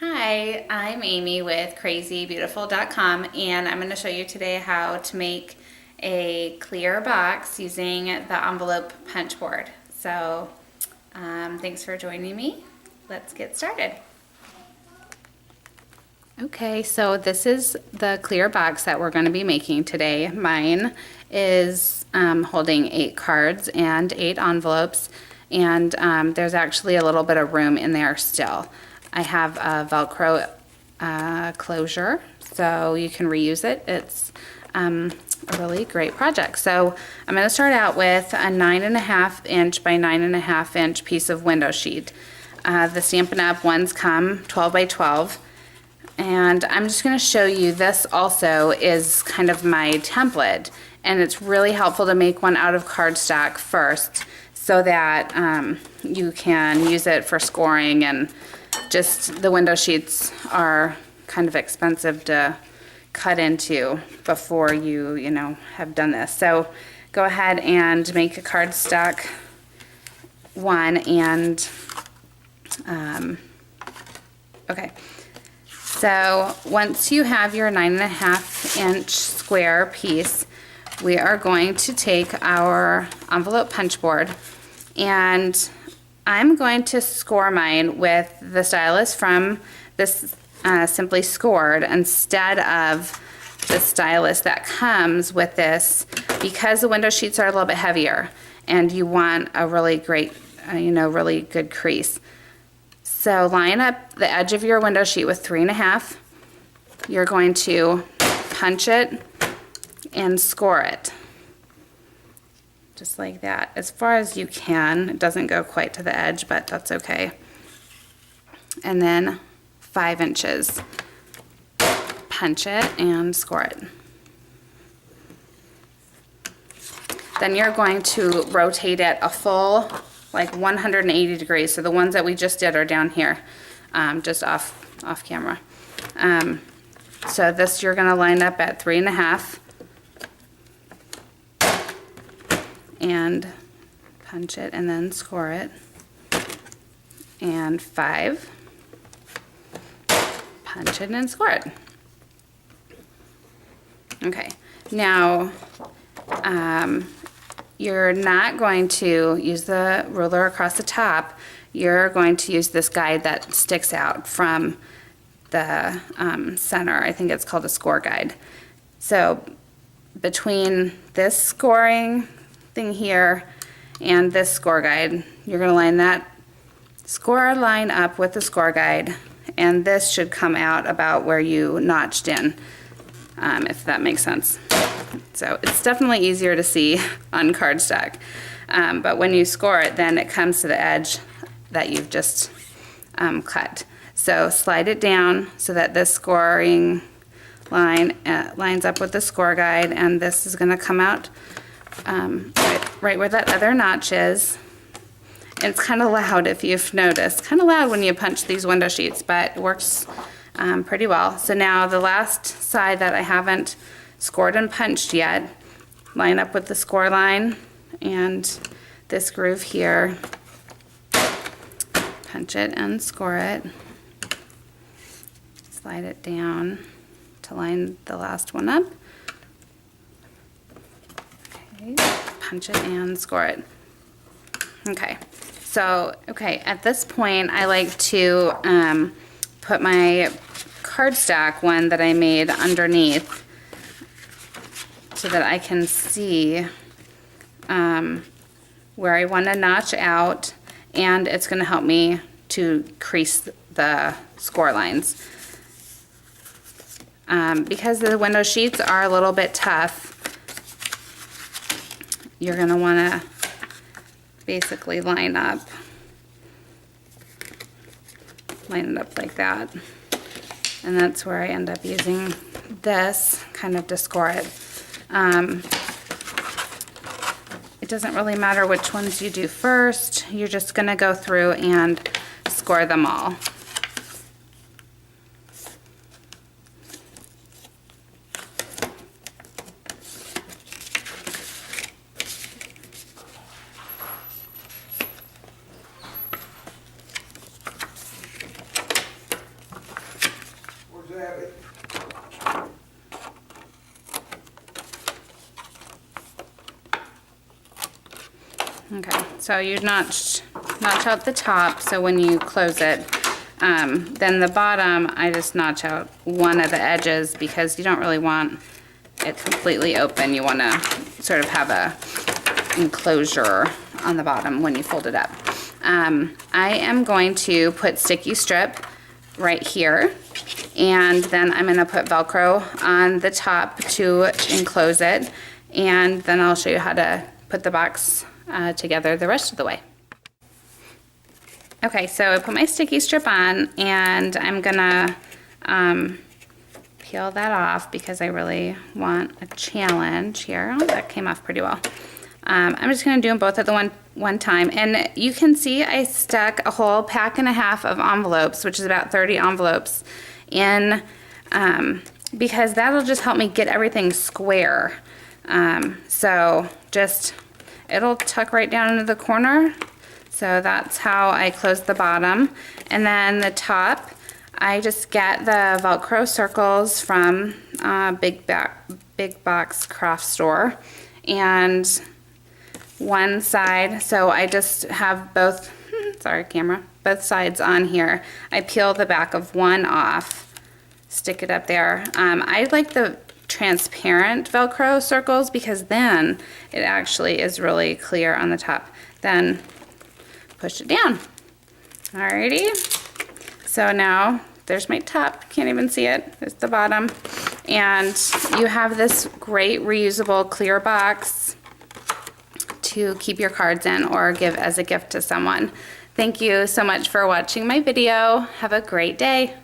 Hi, I'm Amy with crazybeautiful.com, and I'm going to show you today how to make a clear box using the envelope punch board. So thanks for joining me. Let's get started. Okay, so this is the clear box that we're going to be making today. Mine is holding 8 cards and 8 envelopes, and there's actually a little bit of room in there still. I have a Velcro closure, so you can reuse it. It's a really great project. So I'm going to start out with a 9.5 inch by 9.5 inch piece of window sheet. The Stampin' Up! Ones come 12 by 12. And I'm just going to show you, this also is kind of my template, and it's really helpful to make one out of cardstock first so that you can use it for scoring, and just the window sheets are kind of expensive to cut into before you have done this. So go ahead and make a cardstock one, and okay. So once you have your 9.5 inch square piece, we are going to take our envelope punch board, and I'm going to score mine with the stylus from this Simply Scored instead of the stylus that comes with this, because the window sheets are a little bit heavier and you want a really great, really good crease. So line up the edge of your window sheet with 3.5. You're going to punch it and score it. Just like that, as far as you can. It doesn't go quite to the edge, but that's okay. And then 5 inches. Punch it and score it. Then you're going to rotate it a full, like 180 degrees. So the ones that we just did are down here, just off camera. So this you're going to line up at 3.5. And punch it and then score it, and 5, punch it and score it. Okay, now you're not going to use the ruler across the top. You're going to use this guide that sticks out from the center. I think it's called a score guide. So between this scoring thing here and this score guide, you're going to line that score line up with the score guide, and this should come out about where you notched in, if that makes sense. So it's definitely easier to see on cardstock, but when you score it, then it comes to the edge that you've just cut. So slide it down so that this scoring line lines up with the score guide, and this is going to come out right where that other notch is. It's kind of loud, if you've noticed. Kind of loud when you punch these window sheets, but it works pretty well. So now the last side that I haven't scored and punched yet, line up with the score line and this groove here. Punch it and score it. Slide it down to line the last one up. Okay, punch it and score it. Okay, so at this point I like to put my cardstock one that I made underneath so that I can see where I want to notch out, and it's going to help me to crease the score lines. Because the window sheets are a little bit tough, you're going to want to basically line it up like that, and that's where I end up using this kind of to score it. It doesn't really matter which ones you do first. You're just going to go through and score them all. grab it. Okay, so you notch out the top, so when you close it, then the bottom, I just notch out one of the edges because you don't really want it completely open. You want to sort of have a enclosure on the bottom when you fold it up. I am going to put sticky strip right here, and then I'm going to put Velcro on the top to enclose it, and then I'll show you how to put the box together the rest of the way. Okay, so I put my sticky strip on, and I'm gonna peel that off because I really want a challenge here. Oh, that came off pretty well. I'm just gonna do them both at the one time, and you can see I stuck a whole pack and a half of envelopes, which is about 30 envelopes, in because that'll just help me get everything square. So just it'll tuck right down into the corner. So that's how I close the bottom. And then the top, I just get the Velcro circles from Big Box Craft Store. And one side, so I just have both, sorry camera, both sides on here. I peel the back of one off, stick it up there. I like the transparent Velcro circles because then it actually is really clear on the top. Then push it down. Alrighty, so now there's my top, can't even see it, there's the bottom. And you have this great reusable clear box to keep your cards in or give as a gift to someone. Thank you so much for watching my video. Have a great day.